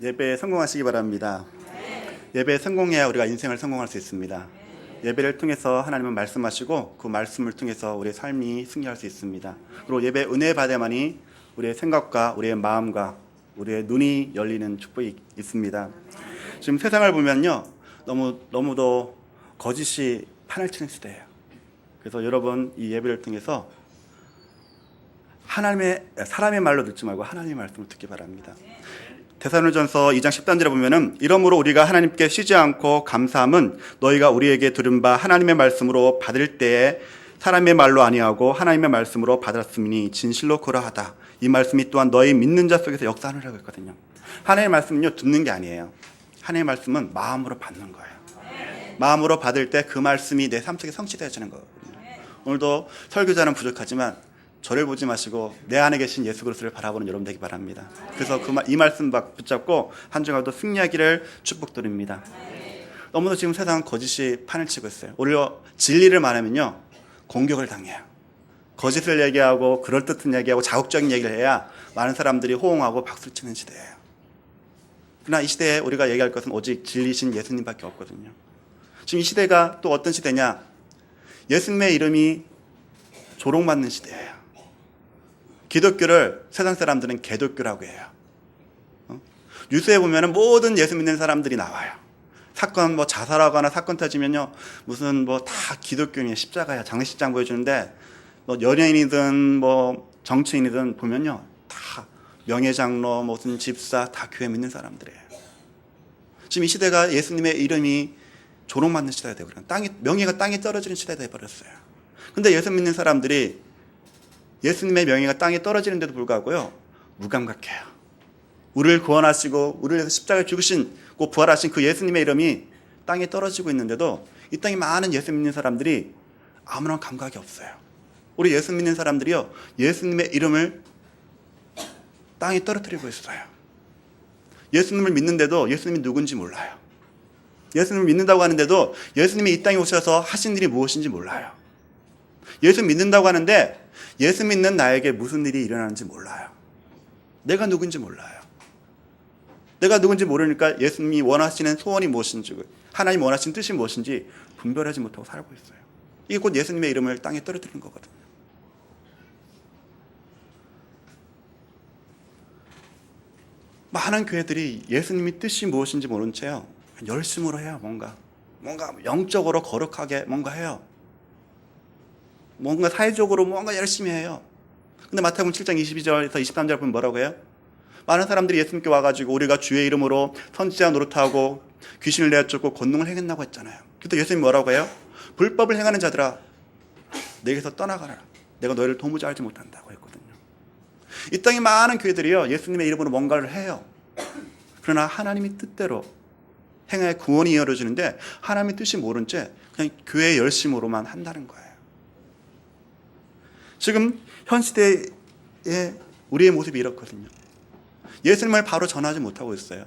예배에 성공하시기 바랍니다. 예배에 성공해야 우리가 인생을 성공할 수 있습니다. 예배를 통해서 하나님은 말씀하시고 그 말씀을 통해서 우리의 삶이 승리할 수 있습니다. 그리고 예배 은혜 받아야만이 우리의 생각과 우리의 마음과 우리의 눈이 열리는 축복이 있습니다. 지금 세상을 보면요, 너무도 거짓이 판을 치는 시대예요. 그래서 여러분 이 예배를 통해서 사람의 말로 듣지 말고 하나님의 말씀을 듣기 바랍니다. 데살로니가전서 2장 10절에 보면은 이러므로 우리가 하나님께 쉬지 않고 감사함은 너희가 우리에게 들은 바 하나님의 말씀으로 받을 때에 사람의 말로 아니하고 하나님의 말씀으로 받았음이니 진실로 그러하다. 이 말씀이 또한 너희 믿는 자 속에서 역사하느라고 했거든요. 하나님의 말씀은요, 듣는 게 아니에요. 하나님의 말씀은 마음으로 받는 거예요. 마음으로 받을 때 그 말씀이 내 삶 속에 성취되어지는 거거든요. 오늘도 설교자는 부족하지만 저를 보지 마시고 내 안에 계신 예수 그리스도를 바라보는 여러분 되기 바랍니다. 그래서 이 말씀 붙잡고 한 주간도 승리하기를 축복드립니다. 너무도 지금 세상은 거짓이 판을 치고 있어요. 오히려 진리를 말하면요, 공격을 당해요. 거짓을 얘기하고 그럴듯한 얘기하고 자극적인 얘기를 해야 많은 사람들이 호응하고 박수를 치는 시대예요. 그러나 이 시대에 우리가 얘기할 것은 오직 진리신 예수님밖에 없거든요. 지금 이 시대가 또 어떤 시대냐? 예수님의 이름이 조롱받는 시대예요. 기독교를 세상 사람들은 개독교라고 해요. 뉴스에 보면은 모든 예수 믿는 사람들이 나와요. 사건 자살하거나 사건 터지면요, 무슨 다 기독교인의 십자가야, 장례식장 보여주는데 연예인이든 정치인이든 보면요, 다 명예장로, 무슨 집사 다 교회 믿는 사람들이에요. 지금 이 시대가 예수님의 이름이 조롱받는 시대가 되고 명예가 땅에 떨어지는 시대가 되어버렸어요. 근데 예수 믿는 사람들이 예수님의 명예가 땅에 떨어지는데도 불구하고요, 무감각해요. 우리를 구원하시고 우리를 위해서 십자가에 죽으시고 부활하신 그 예수님의 이름이 땅에 떨어지고 있는데도 이 땅에 많은 예수 믿는 사람들이 아무런 감각이 없어요. 우리 예수 믿는 사람들이요, 예수님의 이름을 땅에 떨어뜨리고 있어요. 예수님을 믿는데도 예수님이 누군지 몰라요. 예수님을 믿는다고 하는데도 예수님이 이 땅에 오셔서 하신 일이 무엇인지 몰라요. 예수 믿는다고 하는데 예수 믿는 나에게 무슨 일이 일어나는지 몰라요. 내가 누군지 몰라요. 내가 누군지 모르니까 예수님이 원하시는 소원이 무엇인지, 하나님 원하시는 뜻이 무엇인지 분별하지 못하고 살고 있어요. 이게 곧 예수님의 이름을 땅에 떨어뜨리는 거거든요. 많은 교회들이 예수님의 뜻이 무엇인지 모른 채요, 열심으로 해요. 뭔가 영적으로 거룩하게 뭔가 해요. 뭔가 사회적으로 뭔가 열심히 해요. 근데 마태복음 7장 22절에서 23절 보면 뭐라고 해요? 많은 사람들이 예수님께 와가지고 우리가 주의 이름으로 선지자 노릇하고 귀신을 내쫓고 권능을 행했다고 했잖아요. 그때 예수님이 뭐라고 해요? 불법을 행하는 자들아, 내게서 떠나가라. 내가 너희를 도무지 알지 못한다고 했거든요. 이 땅에 많은 교회들이요, 예수님의 이름으로 뭔가를 해요. 그러나 하나님의 뜻대로 행하여 구원이 이루어지는데 하나님의 뜻이 모른 채 그냥 교회 열심으로만 한다는 거예요. 지금 현 시대의 우리의 모습이 이렇거든요. 예수님을 바로 전하지 못하고 있어요.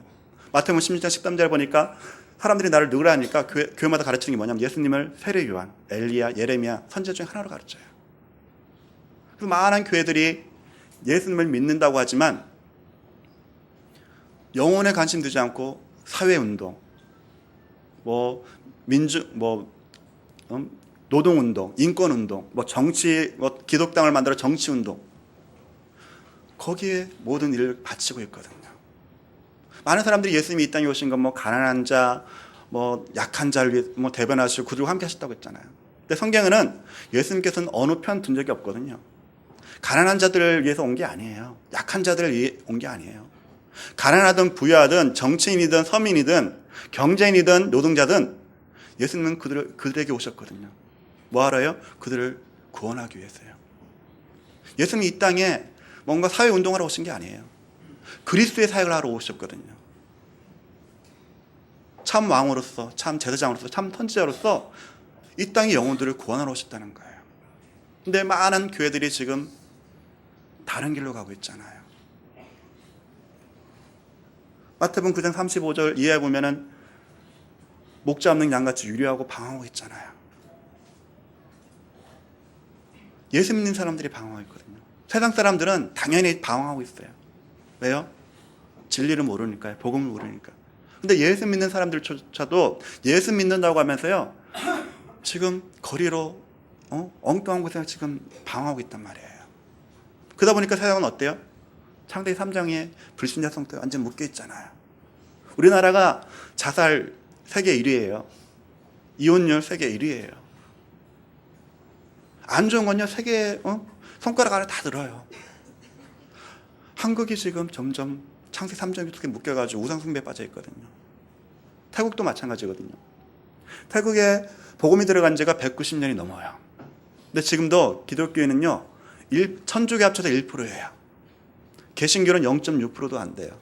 마태복음 16장 13절 보니까 사람들이 나를 누구라 하니까 교회마다 가르치는 게 뭐냐면 예수님을 세례 요한, 엘리야, 예레미야 선지자 중에 하나로 가르쳐요. 그래서 많은 교회들이 예수님을 믿는다고 하지만 영혼에 관심 두지 않고 사회운동, 노동운동, 인권운동, 정치, 기독당을 만들어 정치운동, 거기에 모든 일을 바치고 있거든요. 많은 사람들이 예수님이 이 땅에 오신 건 가난한 자, 약한 자를 위해 대변하시고 그들과 함께 하셨다고 했잖아요. 근데 성경에는 예수님께서는 어느 편 둔 적이 없거든요. 가난한 자들을 위해서 온 게 아니에요. 약한 자들을 위해 온 게 아니에요. 가난하든 부유하든 정치인이든 서민이든 경제인이든 노동자든 예수님은 그들에게 오셨거든요. 뭐 하러요? 그들을 구원하기 위해서요. 예수님이 이 땅에 뭔가 사회운동하러 오신 게 아니에요. 그리스도의 사역을 하러 오셨거든요. 참 왕으로서, 참 제사장으로서, 참 선지자로서 이 땅의 영혼들을 구원하러 오셨다는 거예요. 근데 많은 교회들이 지금 다른 길로 가고 있잖아요. 마태복음 9장 35절 이하에 보면은 목자 없는 양같이 유리하고 방황하고 있잖아요. 예수 믿는 사람들이 방황하고 있거든요. 세상 사람들은 당연히 방황하고 있어요. 왜요? 진리를 모르니까요. 복음을 모르니까. 근데 예수 믿는 사람들조차도 예수 믿는다고 하면서요, 지금 거리로 엉뚱한 곳에 지금 방황하고 있단 말이에요. 그러다 보니까 세상은 어때요? 창세기 3장에 불신자 성도에 완전 묶여 있잖아요. 우리나라가 자살 세계 1위예요. 이혼율 세계 1위예요. 안 좋은 건요, 세계 손가락 안에 다 들어요. 한국이 지금 점점 창세기 3장에 속에 묶여가지고 우상숭배에 빠져 있거든요. 태국도 마찬가지거든요. 태국에 복음이 들어간 지가 190년이 넘어요. 근데 지금도 기독교인은요, 천주교 합쳐서 1%예요. 개신교는 0.6%도 안 돼요.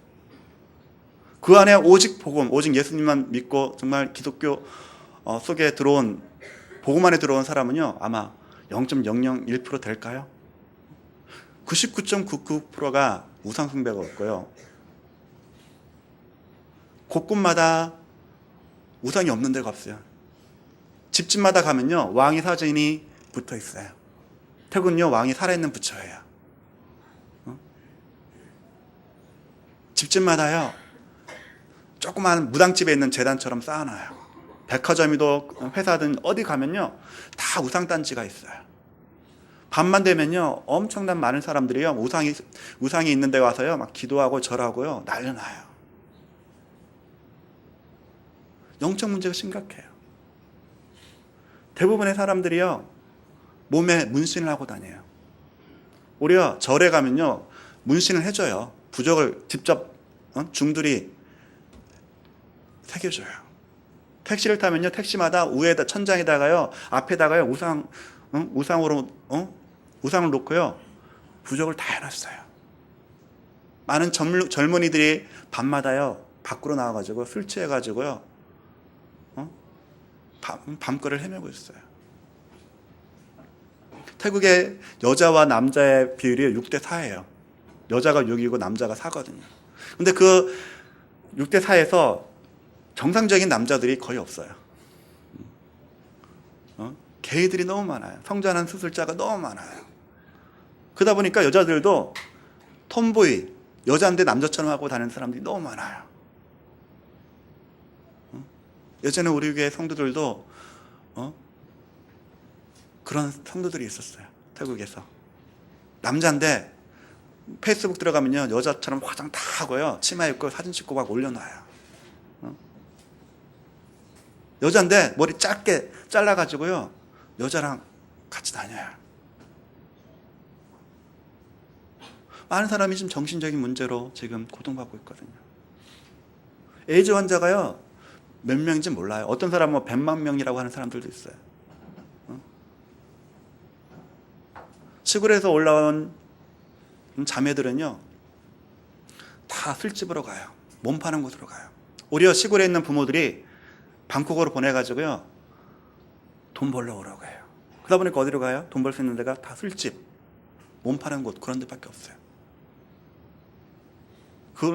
그 안에 오직 복음, 오직 예수님만 믿고 정말 기독교 속에 들어온, 복음 안에 들어온 사람은요, 아마 0.001% 될까요? 99.99%가 우상숭배가 없고요. 곳곳마다 우상이 없는 데가 없어요. 집집마다 가면요, 왕의 사진이 붙어 있어요. 태국은요, 왕이 살아있는 부처예요. 집집마다요, 조그만 무당집에 있는 제단처럼 쌓아놔요. 백화점이든 회사든 어디 가면요, 다 우상단지가 있어요. 밤만 되면요, 엄청난 많은 사람들이요, 우상이 있는 데 와서요, 막 기도하고 절하고요, 난리 나요. 영적 문제가 심각해요. 대부분의 사람들이요, 몸에 문신을 하고 다녀요. 오히려 절에 가면요, 문신을 해줘요. 부적을 직접 중들이 새겨줘요. 택시를 타면요, 택시마다 위에다, 천장에다가요, 앞에다가요, 우상을 놓고요, 부적을 다 해놨어요. 많은 젊은이들이 밤마다요, 밖으로 나와가지고 술 취해가지고요, 밤거리를 헤매고 있어요. 태국의 여자와 남자의 비율이 6대4예요. 여자가 6이고 남자가 4거든요. 근데 그 6대4에서 정상적인 남자들이 거의 없어요. 게이들이 너무 많아요. 성전환 수술자가 너무 많아요. 그러다 보니까 여자들도 톰보이, 여자인데 남자처럼 하고 다니는 사람들이 너무 많아요. 예전에 우리 교회 성도들도 그런 성도들이 있었어요. 태국에서. 남자인데 페이스북 들어가면요, 여자처럼 화장 다 하고요, 치마 입고 사진 찍고 막 올려놔요. 여자인데 머리 짧게 잘라가지고요, 여자랑 같이 다녀요. 많은 사람이 지금 정신적인 문제로 지금 고통받고 있거든요. 에이즈 환자가요, 몇 명인지 몰라요. 어떤 사람은 100만 명이라고 하는 사람들도 있어요. 시골에서 올라온 자매들은요, 다 술집으로 가요. 몸 파는 곳으로 가요. 오히려 시골에 있는 부모들이 방콕으로 보내가지고요, 돈 벌러 오라고 해요. 그러다 보니까 어디로 가요? 돈 벌 수 있는 데가 다 술집, 몸 파는 곳, 그런 데밖에 없어요.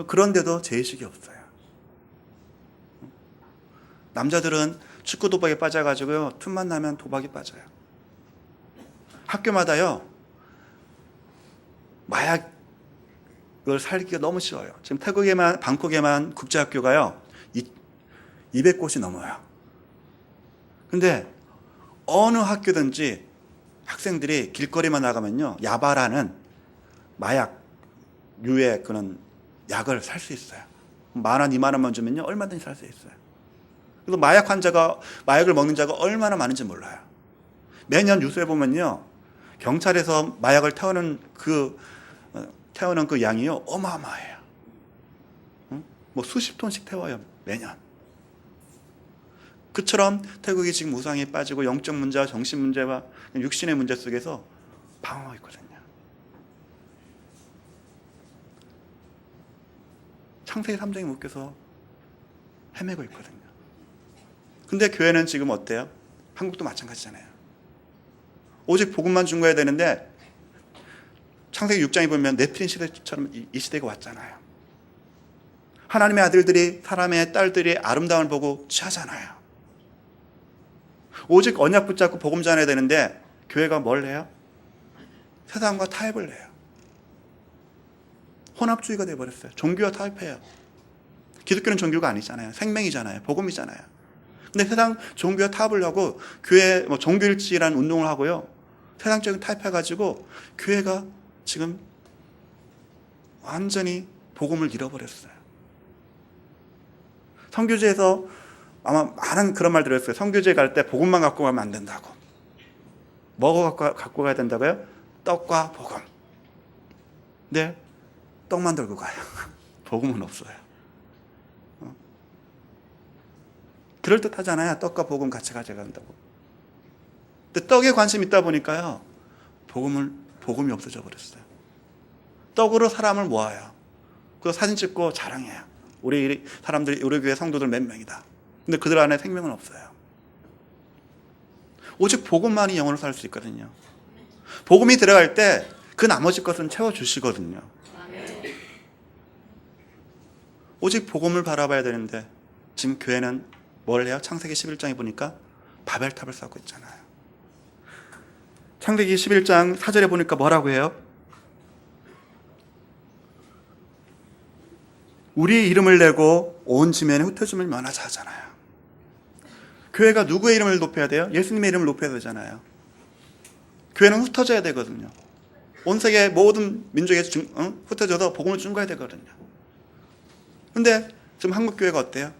그런데도 죄의식이 없어요. 남자들은 축구 도박에 빠져가지고요, 틈만 나면 도박에 빠져요. 학교마다요, 마약을 살기가 너무 쉬워요. 지금 태국에만, 방콕에만 국제학교가요, 200곳이 넘어요. 근데 어느 학교든지 학생들이 길거리만 나가면요, 야바라는 마약, 유해 그런 약을 살 수 있어요. 10,000원, 20,000원만 주면요, 얼마든지 살 수 있어요. 그래서 마약을 먹는 자가 얼마나 많은지 몰라요. 매년 뉴스에 보면요, 경찰에서 마약을 태우는 그 양이요, 어마어마해요. 뭐 수십 톤씩 태워요, 매년. 그처럼 태국이 지금 우상에 빠지고 영적 문제와 정신 문제와 육신의 문제 속에서 방황하고 있거든요. 창세기 3장에 묶여서 헤매고 있거든요. 근데 교회는 지금 어때요? 한국도 마찬가지잖아요. 오직 복음만 중거해야 되는데 창세기 6장에 보면 네피림 시대처럼 이 시대가 왔잖아요. 하나님의 아들들이, 사람의 딸들이 아름다움을 보고 취하잖아요. 오직 언약 붙잡고 복음 전해야 되는데 교회가 뭘 해요? 세상과 타협을 해요. 혼합주의가 돼버렸어요. 종교와 타협해요. 기독교는 종교가 아니잖아요. 생명이잖아요. 복음이잖아요. 근데 세상 종교와 타협을 하고 교회 종교일치라는 운동을 하고요. 세상적인 타협해가지고 교회가 지금 완전히 복음을 잃어버렸어요. 선교제에서 아마 많은 그런 말 들었어요. 선교제 갈 때 복음만 갖고 가면 안 된다고. 뭐가 갖고 가야 된다고요? 떡과 복음. 근데 떡만 들고 가요. 복음은 없어요. 그럴듯하잖아요. 떡과 복음 같이 가져간다고. 근데 떡에 관심이 있다 보니까요. 복음이 없어져 버렸어요. 떡으로 사람을 모아요. 그래서 사진 찍고 자랑해요. 우리 사람들이, 우리 교회 성도들 몇 명이다. 근데 그들 안에 생명은 없어요. 오직 복음만이 영혼을 살 수 있거든요. 복음이 들어갈 때 그 나머지 것은 채워주시거든요. 오직 복음을 바라봐야 되는데 지금 교회는 뭘 해요? 창세기 11장에 보니까 바벨탑을 쌓고 있잖아요. 창세기 11장 4절에 보니까 뭐라고 해요? 우리 이름을 내고 온 지면에 흩어짐을 면하자 하잖아요. 교회가 누구의 이름을 높여야 돼요? 예수님의 이름을 높여야 되잖아요. 교회는 흩어져야 되거든요. 온 세계 모든 민족에 흩어져서 복음을 증거해야 되거든요. 근데 지금 한국 교회가 어때요?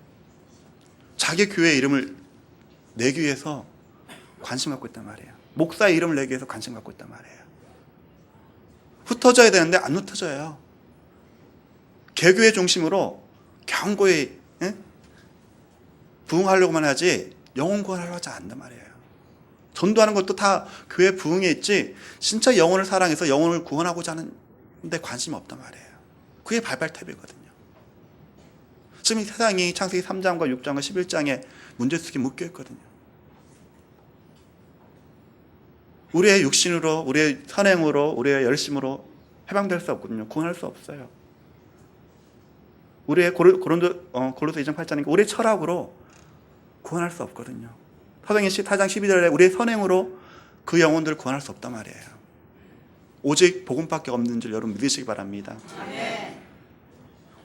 자기 교회의 이름을 내기 위해서 관심 갖고 있단 말이에요. 목사의 이름을 내기 위해서 관심 갖고 있단 말이에요. 흩어져야 되는데 안 흩어져요. 개교회 중심으로 견고히 부흥하려고만 하지 영혼 구원하려고 하지 않는단 말이에요. 전도하는 것도 다 교회 부흥에 있지 진짜 영혼을 사랑해서 영혼을 구원하고자 하는데 관심이 없단 말이에요. 그게 발발탭이거든요. 지금 이 세상이 창세기 3장과 6장과 11장에 문제속에 묶여있거든요. 우리의 육신으로, 우리의 선행으로, 우리의 열심으로 해방될 수 없거든요. 구원할 수 없어요. 우리의 고린도 2장 8장이니까 우리의 철학으로 구원할 수 없거든요. 사도행전 4장 12절에 우리의 선행으로 그 영혼들을 구원할 수 없단 말이에요. 오직 복음밖에 없는 줄 여러분 믿으시기 바랍니다. 아멘.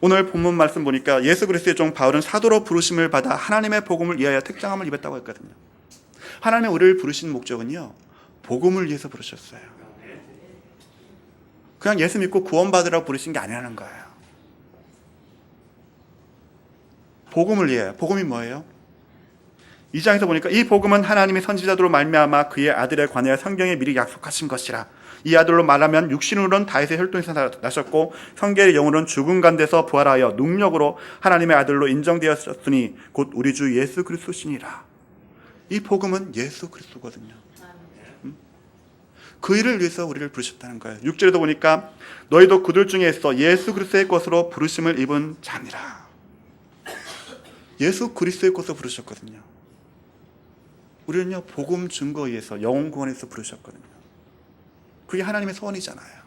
오늘 본문 말씀 보니까 예수 그리스도의 종 바울은 사도로 부르심을 받아 하나님의 복음을 위하여 택정함을 입었다고 했거든요. 하나님의 우리를 부르신 목적은요, 복음을 위해서 부르셨어요. 그냥 예수 믿고 구원받으라고 부르신 게 아니라는 거예요. 복음을 위해요. 복음이 뭐예요? 2장에서 보니까 이 복음은 하나님이 선지자들로 말미암아 그의 아들에 관하여 성경에 미리 약속하신 것이라. 이 아들로 말하면 육신으로는 다윗의 혈통에서 나셨고 성결의 영으로는 죽은 가운데서 부활하여 능력으로 하나님의 아들로 인정되었으니 곧 우리 주 예수 그리스도시니라. 이 복음은 예수 그리스도거든요. 그 일을 위해서 우리를 부르셨다는 거예요. 6절에도 보니까 너희도 그들 중에 있어 예수 그리스도의 것으로 부르심을 입은 자니라. 예수 그리스도의 것으로 부르셨거든요. 우리는요, 복음 증거에 의해서 영혼 구원에서 부르셨거든요. 그게 하나님의 소원이잖아요.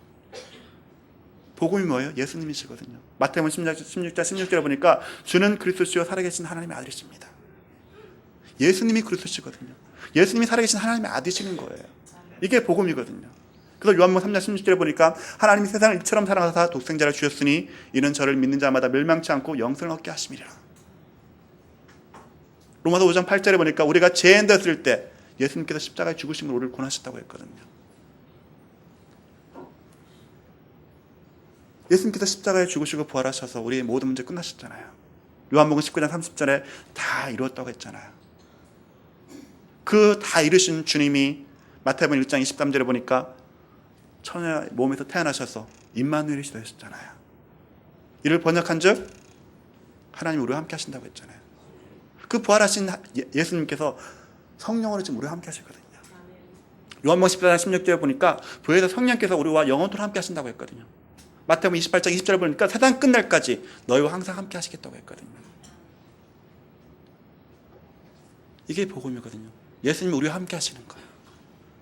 복음이 뭐예요? 예수님이시거든요. 마태복음 16장 16절에 보니까 주는 그리스도시요 살아계신 하나님의 아들이십니다. 예수님이 그리스도시거든요. 예수님이 살아계신 하나님의 아들이시는 거예요. 이게 복음이거든요. 그래서 요한복음 3장 16절에 보니까 하나님이 세상을 이처럼 사랑하사 독생자를 주셨으니 이는 저를 믿는 자마다 멸망치 않고 영생을 얻게 하심이라. 로마서 5장 8절에 보니까 우리가 죄인 됐을 때 예수님께서 십자가에 죽으심으로 우리를 구원하셨다고 했거든요. 예수님께서 십자가에 죽으시고 부활하셔서 우리의 모든 문제 끝나셨잖아요. 요한복음 19장 30절에 다 이루었다고 했잖아요. 그 다 이루신 주님이 마태복음 1장 23절에 보니까 처녀 몸에서 태어나셔서 임마누엘이 되셨잖아요. 이를 번역한 즉 하나님이 우리와 함께 하신다고 했잖아요. 그 부활하신 예수님께서 성령으로 지금 우리와 함께 하시거든요. 요한복음 14장 16절에 보니까 부에서 성령께서 우리와 영원토록 함께 하신다고 했거든요. 마태복음 28장 20절에 보니까 세상 끝날까지 너희와 항상 함께 하시겠다고 했거든요. 이게 복음이거든요. 예수님이 우리와 함께 하시는 거예요.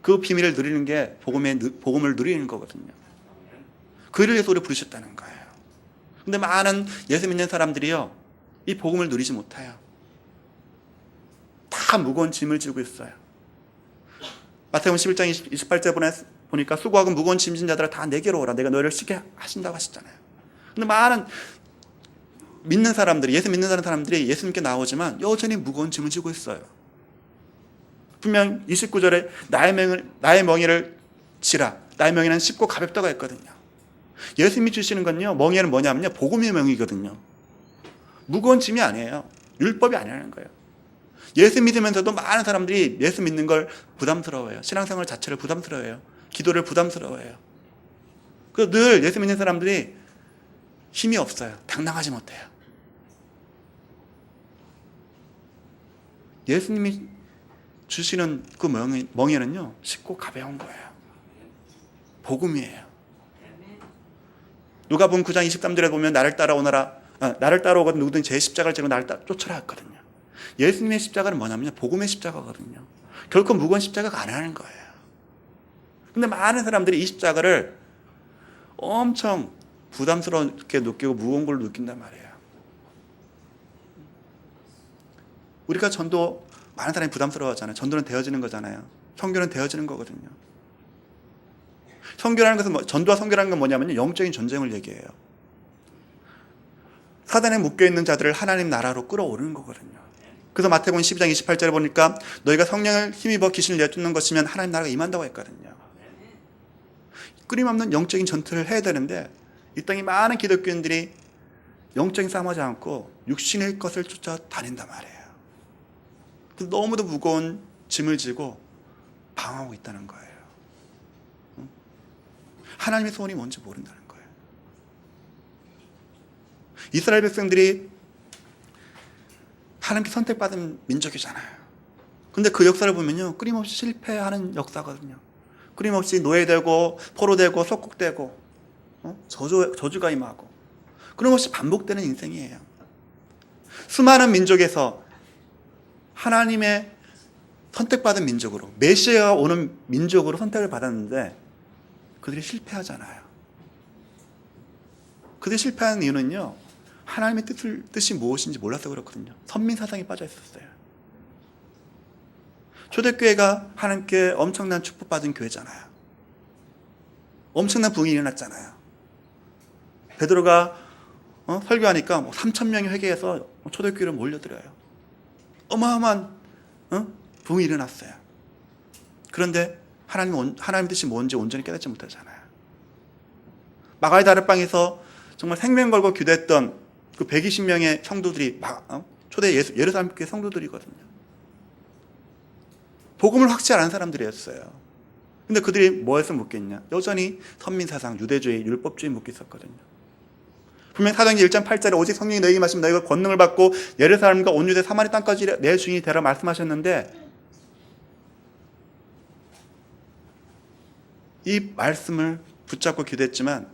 그 비밀을 누리는 게 복음을 누리는 거거든요. 그 일을 위해서 우리 부르셨다는 거예요. 근데 많은 예수 믿는 사람들이요, 이 복음을 누리지 못해요. 다 무거운 짐을 지고 있어요. 마태복음 11장 28절에 보니까 수고하고 무거운 짐진 자들아 다 내게로 오라. 내가 너희를 쉽게 하신다고 하셨잖아요. 근데 많은 믿는 사람들이, 예수 믿는 사람들이 예수님께 나오지만 여전히 무거운 짐을 지고 있어요. 분명 29절에 나의 멍에를 지라. 나의 멍에는 쉽고 가볍다고 했거든요. 예수님이 주시는 건요, 멍에는 뭐냐면요, 복음의 멍이거든요. 무거운 짐이 아니에요. 율법이 아니라는 거예요. 예수 믿으면서도 많은 사람들이 예수 믿는 걸 부담스러워해요. 신앙생활 자체를 부담스러워해요. 기도를 부담스러워해요. 그래서 늘 예수 믿는 사람들이 힘이 없어요. 당당하지 못해요. 예수님이 주시는 그 멍에는요, 쉽고 가벼운 거예요. 복음이에요. 누가복음 9장 23절에 보면 나를 따라오거든 누구든 제 십자가를 지고 나를 쫓아라 했거든요. 예수님의 십자가는 뭐냐면요, 복음의 십자가거든요. 결코 무거운 십자가가 아니라는 거예요. 근데 많은 사람들이 이 십자가를 엄청 부담스럽게 느끼고 무거운 걸로 느낀단 말이에요. 우리가 전도 많은 사람이 부담스러워하잖아요. 전도는 되어지는 거잖아요. 선교는 되어지는 거거든요. 선교라는 것은 전도와 선교라는 건 뭐냐면요, 영적인 전쟁을 얘기해요. 사단에 묶여있는 자들을 하나님 나라로 끌어오르는 거거든요. 그래서 마태복음 12장 28절에 보니까 너희가 성령을 힘입어 귀신을 내쫓는 것이면 하나님 나라가 임한다고 했거든요. 끊임없는 영적인 전투를 해야 되는데 이 땅에 많은 기독교인들이 영적인 싸움하지 않고 육신의 것을 쫓아다닌단 말이에요. 그래서 너무도 무거운 짐을 지고 방황하고 있다는 거예요. 하나님의 소원이 뭔지 모른다는 거예요. 이스라엘 백성들이 하나님께 선택받은 민족이잖아요. 근데 그 역사를 보면요, 끊임없이 실패하는 역사거든요. 끊임없이 노예되고 포로되고 속국되고 저주가 임하고 끊임없이 반복되는 인생이에요. 수많은 민족에서 하나님의 선택받은 민족으로, 메시아가 오는 민족으로 선택을 받았는데 그들이 실패하잖아요. 그들이 실패하는 이유는요, 하나님의 뜻이 무엇인지 몰라서 그렇거든요. 선민 사상에 빠져 있었어요. 초대교회가 하나님께 엄청난 축복받은 교회잖아요. 엄청난 부흥이 일어났잖아요. 베드로가 설교하니까 3,000명이 회개해서 초대교회를 몰려들어요. 어마어마한 부흥이 일어났어요. 그런데 하나님 뜻이 뭔지 온전히 깨닫지 못하잖아요. 마가의 다락방에서 정말 생명 걸고 기도했던 그 120명의 성도들이 초대 예루살렘 교회 성도들이거든요. 복음을 확실히 아는 사람들이었어요. 근데 그들이 뭐에서 묶였냐? 여전히 선민사상, 유대주의, 율법주의 묶여 있었거든요. 분명 사도행전 1장 8절에 오직 성령이 너희에게 마시면 너희가 권능을 받고 예루살렘과 온 유대 사마리 땅까지 내 주인이 되라 말씀하셨는데 이 말씀을 붙잡고 기도했지만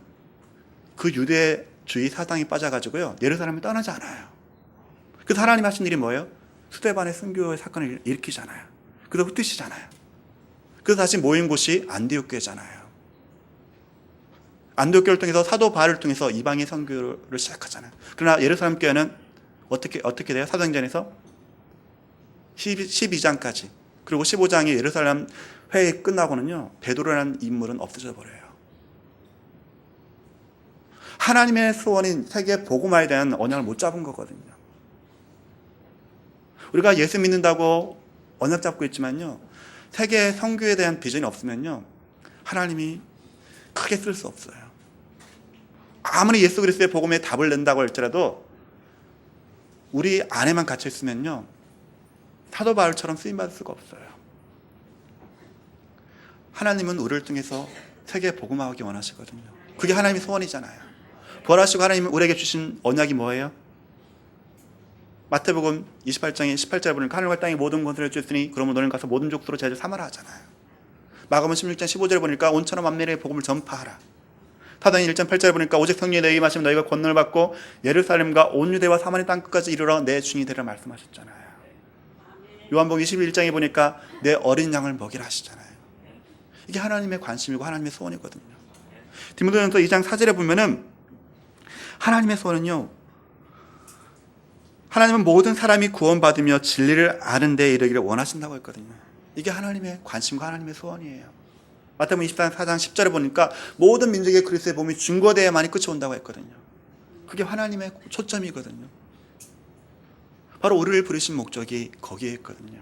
그 유대주의 사상이 빠져가지고요, 예루살렘을 떠나지 않아요. 그래서 하나님 하신 일이 뭐예요? 스데반의 순교의 사건을 일으키잖아요. 그래서 흩으시잖아요. 그래서 다시 모인 곳이 안디옥 교회잖아요. 안디옥 교회를 통해서 사도 바울을 통해서 이방의 선교를 시작하잖아요. 그러나 예루살렘 교회는 어떻게 돼요? 사도행전에서 12장까지 그리고 15장의 예루살렘 회의 끝나고는요, 베드로라는 인물은 없어져 버려요. 하나님의 소원인 세계 복음화에 대한 언약을 못 잡은 거거든요. 우리가 예수 믿는다고 언약 잡고 있지만요, 세계 선교에 대한 비전이 없으면요, 하나님이 크게 쓸 수 없어요. 아무리 예수 그리스도의 복음에 답을 낸다고 할지라도 우리 안에만 갇혀 있으면요, 사도 바울처럼 쓰임 받을 수가 없어요. 하나님은 우리를 통해서 세계 복음화하기 원하시거든요. 그게 하나님의 소원이잖아요. 부활하시고 하나님이 우리에게 주신 언약이 뭐예요? 마태복음 28장에 18절에 보니까 하늘과 땅의 모든 권세를 주셨으니 그러면 너는 가서 모든 족속으로 제자를 삼아라 하잖아요. 마가복음 16장 15절에 보니까 온 천하 만민에게 복음을 전파하라. 사도행전 1장 8절에 보니까 오직 성령이 너희에게 마시면 너희가 권능을 받고 예루살렘과 온 유대와 사마리 땅 끝까지 이르러 내 주인이 되리라 말씀하셨잖아요. 요한복음 21장에 보니까 내 어린 양을 먹이라 하시잖아요. 이게 하나님의 관심이고 하나님의 소원이거든요. 디모데전서 2장 4절에 보면은 하나님의 소원은요, 하나님은 모든 사람이 구원받으며 진리를 아는 데에 이르기를 원하신다고 했거든요. 이게 하나님의 관심과 하나님의 소원이에요. 마태복음 24장 10절에 보니까 모든 민족의 그리스도의 복음이 증거되어야만이 끝이 온다고 했거든요. 그게 하나님의 초점이거든요. 바로 우리를 부르신 목적이 거기에 있거든요.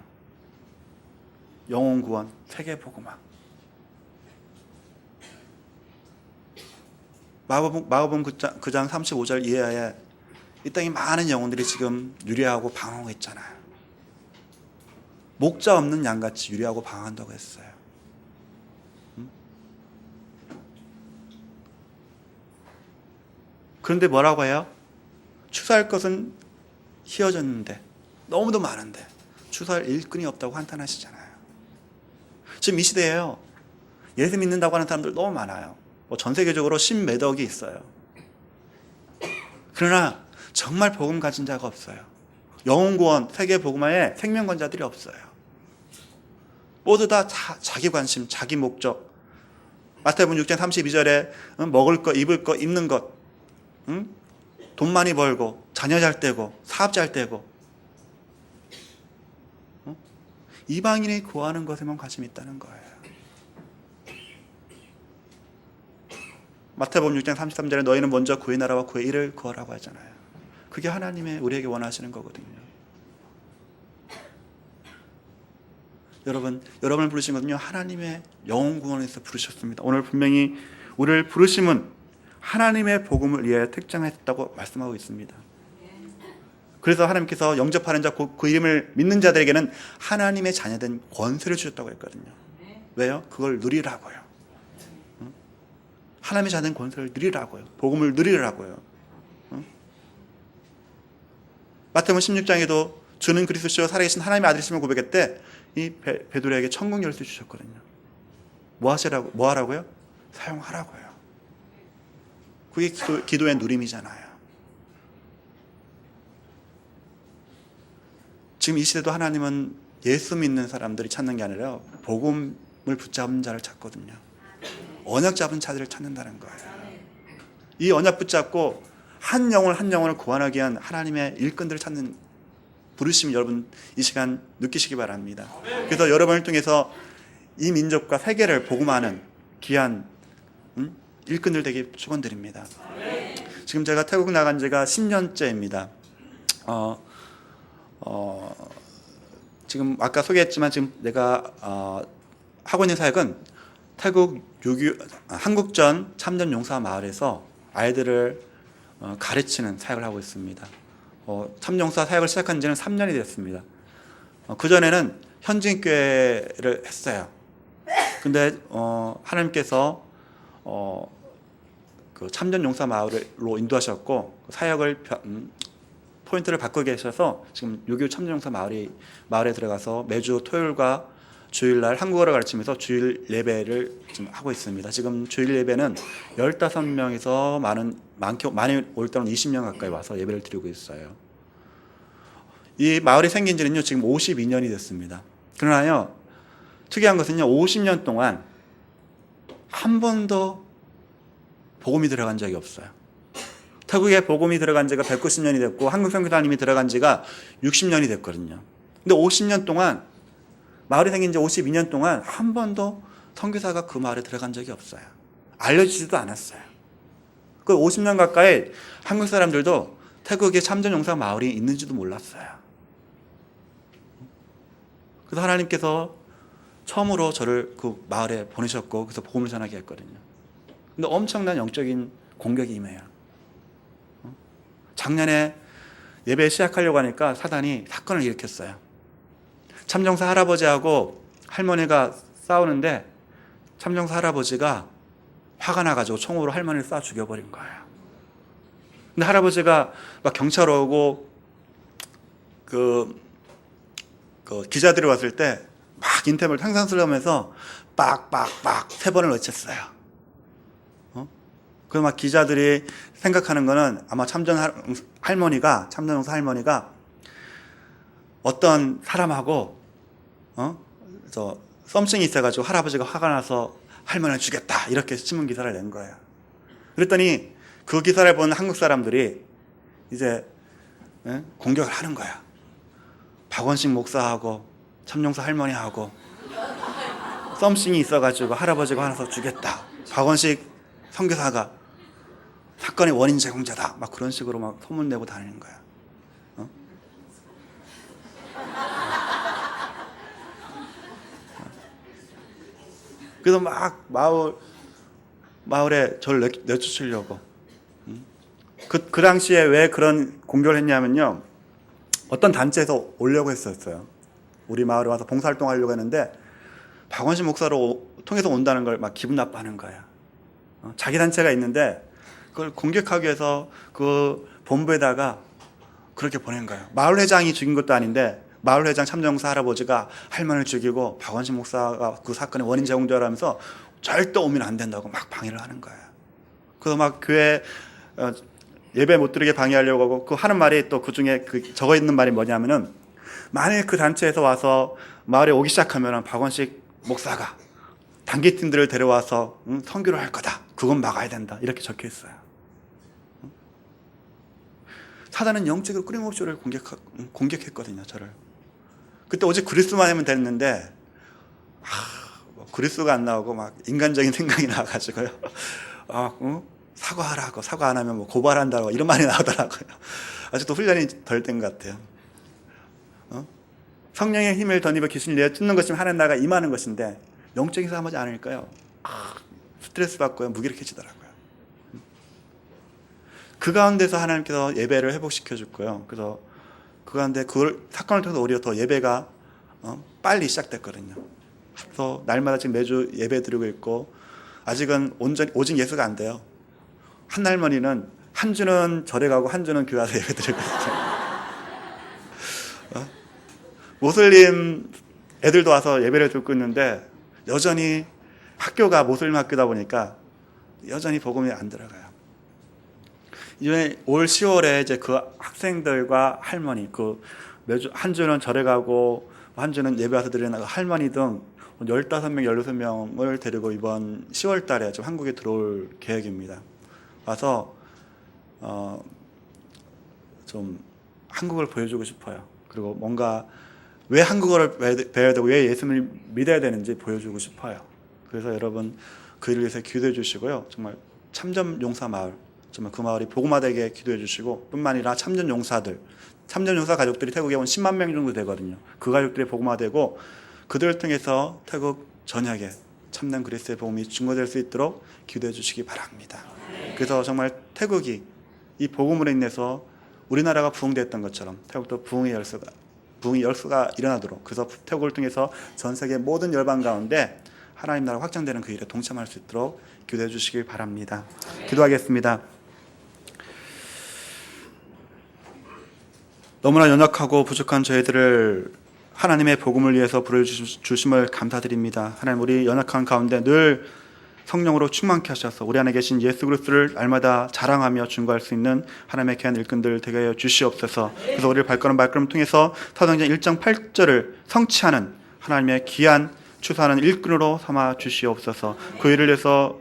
영혼 구원, 세계 복음화. 마가복음 9장 35절 이하에 이 땅에 많은 영혼들이 지금 유리하고 방황하고 있잖아요. 목자 없는 양같이 유리하고 방황한다고 했어요. 그런데 뭐라고 해요? 추수할 것은 희어졌는데 너무도 많은데 추수할 일꾼이 없다고 한탄하시잖아요. 지금 이 시대에요, 예수 믿는다고 하는 사람들 너무 많아요. 전 세계적으로 10몇 억이 있어요. 그러나 정말 복음 가진 자가 없어요. 영혼구원, 세계 복음화에 생명권자들이 없어요. 모두 다 자기 관심, 자기 목적. 마태복음 6장 32절에 먹을 것, 입을 것, 입는 것, 돈 많이 벌고 자녀 잘 되고 사업 잘 되고 이방인이 구하는 것에만 관심이 있다는 거예요. 마태복음 6장 33절에 너희는 먼저 그의 나라와 그의 일을 구하라고 하잖아요. 그게 하나님의 우리에게 원하시는 거거든요. 여러분을 부르신 것은요, 하나님의 영혼 구원에서 부르셨습니다. 오늘 분명히 우리를 부르심은 하나님의 복음을 위해 특정했다고 말씀하고 있습니다. 그래서 하나님께서 영접하는 자, 그 이름을 믿는 자들에게는 하나님의 자녀된 권세를 주셨다고 했거든요. 왜요? 그걸 누리라고요. 하나님의 자녀된 권세를 누리라고요. 복음을 누리라고요. 마태복음 16장에도 주는 그리스도시요 살아계신 하나님의 아들이심을 고백했대. 이 베드로에게 천국 열쇠 주셨거든요. 뭐 하라고요? 사용하라고요. 그게 기도의 누림이잖아요. 지금 이 시대도 하나님은 예수 믿는 사람들이 찾는 게 아니라 복음을 붙잡은 자를 찾거든요. 언약 잡은 자들을 찾는다는 거예요. 이 언약 붙잡고 한 영혼을 구원하기 위한 하나님의 일꾼들을 찾는 부르심, 여러분 이 시간 느끼시기 바랍니다. 그래서 여러분을 통해서 이 민족과 세계를 복음하는 귀한 일꾼들 되게 축원드립니다. 지금 제가 태국 나간 지가 10년째입니다. 지금 아까 소개했지만 지금 내가 하고 있는 사역은 태국 한국전 참전 용사 마을에서 아이들을 가르치는 사역을 하고 있습니다. 참용사 사역을 시작한 지는 3년이 됐습니다. 그전에는 현진교회를 했어요. 근데 하나님께서 그 참전용사 마을로 인도하셨고 사역을 포인트를 바꾸게 하셔서 지금 요교 참전용사 마을에 들어가서 매주 토요일과 주일날 한국어를 가르치면서 주일 예배를 지금 하고 있습니다. 지금 주일 예배는 15명에서 많이 올 때는 20명 가까이 와서 예배를 드리고 있어요. 이 마을이 생긴 지는요, 지금 52년이 됐습니다. 그러나요, 특이한 것은요, 50년 동안 한 번도 복음이 들어간 적이 없어요. 태국에 복음이 들어간 지가 190년이 됐고, 한국 선교사님이 들어간 지가 60년이 됐거든요. 근데 50년 동안, 마을이 생긴 지 52년 동안 한 번도 선교사가 그 마을에 들어간 적이 없어요. 알려지지도 않았어요. 그 50년 가까이 한국 사람들도 태국에 참전용사 마을이 있는지도 몰랐어요. 그래서 하나님께서 처음으로 저를 그 마을에 보내셨고, 그래서 복음을 전하게 했거든요. 근데 엄청난 영적인 공격이 임해요. 작년에 예배 시작하려고 하니까 사단이 사건을 일으켰어요. 참정사 할아버지하고 할머니가 싸우는데 참정사 할아버지가 화가 나가지고 총으로 할머니를 쏴 죽여버린 거예요. 근데 할아버지가 막 경찰 오고 그 기자들이 왔을 때 막 인터뷰를 상상스러우면서 빡빡빡 3번을 외쳤어요. 그래서 막 기자들이 생각하는 거는 아마 참전용사 할머니가 어떤 사람하고 썸씽이 있어가지고 할아버지가 화가 나서 할머니를 죽였다 이렇게 신문 기사를 낸 거예요. 그랬더니 그 기사를 본 한국 사람들이 이제 공격을 하는 거야. 박원식 목사하고 참용사 할머니하고 썸씽이 있어가지고 할아버지가 화나서 죽였다. 박원식 선교사가 사건의 원인 제공자다. 막 그런 식으로 막 소문내고 다니는 거야. 어? 그래서 막 마을에 저를 내쫓으려고. 그 당시에 왜 그런 공격을 했냐면요. 어떤 단체에서 오려고 했었어요. 우리 마을에 와서 봉사활동하려고 했는데 박원신 목사로 통해서 온다는 걸 막 기분 나빠하는 거야. 자기 단체가 있는데 그걸 공격하기 위해서 그 본부에다가 그렇게 보낸 거예요. 마을 회장이 죽인 것도 아닌데 마을 회장 참정사 할아버지가 할머니를 죽이고 박원신 목사가 그 사건의 원인 제공자라면서 절대 오면 안 된다고 막 방해를 하는 거예요. 그래서 막 교회 예배 못 드리게 방해하려고 하고 그 하는 말이 또 그 중에 적어 있는 말이 뭐냐면은 만일 그 단체에서 와서 마을에 오기 시작하면 박원식 목사가 단기팀들을 데려와서 선교를 할 거다. 그건 막아야 된다. 이렇게 적혀 있어요. 사단은 영적으로 끊임없이 저를 공격했거든요. 저를. 그때 오직 그리스도만 하면 됐는데 뭐 그리스도가 안 나오고 막 인간적인 생각이 나와가지고요. 사과하라고, 사과 안 하면 뭐 고발한다고 이런 말이 나오더라고요. 아직도 훈련이 덜 된 것 같아요. 성령의 힘을 덧입어 귀신을 내쫓는 것이면 하나님 나라가 임하는 것인데 영적인 싸움하지 않으니까요. 스트레스 받고요. 무기력해지더라고요. 그 가운데서 하나님께서 예배를 회복시켜 줬고요. 그래서 그 가운데 그 사건을 통해서 오히려 더 예배가 빨리 시작됐거든요. 그래서 날마다 지금 매주 예배 드리고 있고 아직은 오직 예수가 안 돼요. 한 할머니는 한 주는 절에 가고 한 주는 교회 와서 예배 드리고 있어요. 모슬림 애들도 와서 예배를 듣고 있는데 여전히 학교가 모슬림 학교다 보니까 여전히 복음이 안 들어가요. 이번에 올 10월에 이제 그 학생들과 할머니, 매주 한 주는 절에 가고 한 주는 예배 와서 드리는 할머니 등 15명, 16명을 데리고 이번 10월 달에 좀 한국에 들어올 계획입니다. 와서 좀 한국을 보여주고 싶어요. 그리고 뭔가 왜 한국어를 배워야 되고 왜 예수님을 믿어야 되는지 보여주고 싶어요. 그래서 여러분 그 일을 위해서 기도해 주시고요. 정말 참전용사 마을, 정말 그 마을이 복음화되게 기도해 주시고 뿐만 아니라 참전용사 가족들이 태국에 온 10만 명 정도 되거든요. 그 가족들이 복음화되고 그들을 통해서 태국 전역에 참된 그리스도의 복음이 증거될 수 있도록 기도해 주시기 바랍니다. 그래서 정말 태국이 이 복음으로 인해서 우리나라가 부흥됐던 것처럼 태국도 부흥의 열수가 일어나도록, 그래서 태국을 통해서 전 세계 모든 열방 가운데 하나님 나라 확장되는 그 일에 동참할 수 있도록 기도해 주시길 바랍니다. 기도하겠습니다. 너무나 연약하고 부족한 저희들을 하나님의 복음을 위해서 부르주심을 감사드립니다. 하나님, 우리 연약한 가운데 늘 성령으로 충만케 하셔서 우리 안에 계신 예수 그리스도를 날마다 자랑하며 증거할 수 있는 하나님의 귀한 일꾼들 되게 하여 주시옵소서. 그래서 우리를 발걸음 통해서 사도행전 1장 8절을 성취하는 하나님의 귀한 추수하는 일꾼으로 삼아 주시옵소서. 그 일을 위해서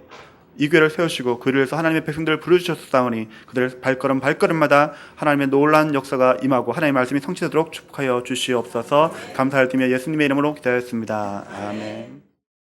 이 교회를 세우시고 그 일을 위해서 하나님의 백성들을 부르주셨사오니 그들의 발걸음마다 하나님의 놀라운 역사가 임하고 하나님의 말씀이 성취되도록 축복하여 주시옵소서. 감사를 드리며 예수님의 이름으로 기도하였습니다. 아멘.